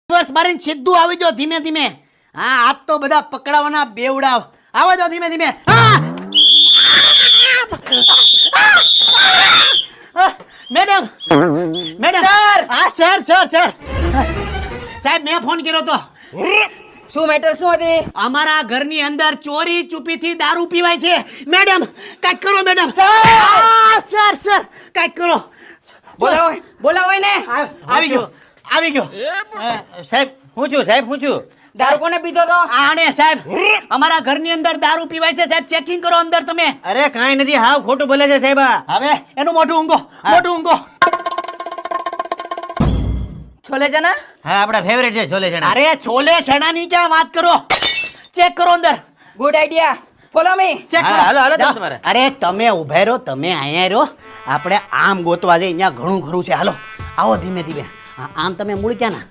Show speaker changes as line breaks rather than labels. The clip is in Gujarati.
બસ મારીને સીધું આવી જાઓ ધીમે ધીમે. હા આજ તો બધા પકડાવાના બેવડાવ. આવો જાઓ ધીમે ધીમે. Madam madam sir. હા સર સર સર સાહેબ મેં ફોન કર્યો તો.
શું મેટર શું હતી?
અમારા ઘરની અંદર ચોરી ચૂપીથી દારૂ પીવાય છે મેડમ. કાંઈક કરો મેડમ. સર સર કાંઈક કરો.
બોલાવો એને.
આવી ગયો આવી ગયો.
સાહેબ હું છું સાહેબ હું છું.
દારૂ કોને પીધો તો?
આને સાહેબ અમારા ઘરની અંદર દારૂ પીવાય છે સાહેબ. ચેકિંગ કરો અંદર તમે.
અરે કાંઈ નથી હાવ ખોટું બોલે છે સાહેબ.
હવે એનું મોઢું ઊંઘો મોઢું ઊંઘો.
છોલે ચના?
હા આપણા ફેવરેટ છે છોલે ચણા.
અરે છોલે ચણાની ક્યાં વાત કરો. ચેક કરો અંદર.
Good idea. Follow me.
Check
હા,
કરો.
હાલો, હાલો,
જાઓ.
તમારે.
અરે તમે ઉભા રહો તમે અહીંયા રહો. આપણે આમ ગોતવા જઈએ અહીંયા ઘણું ખરું છે. હાલો આવો ધીમે ધીમે. આમ તમે મૂળ ક્યાં ના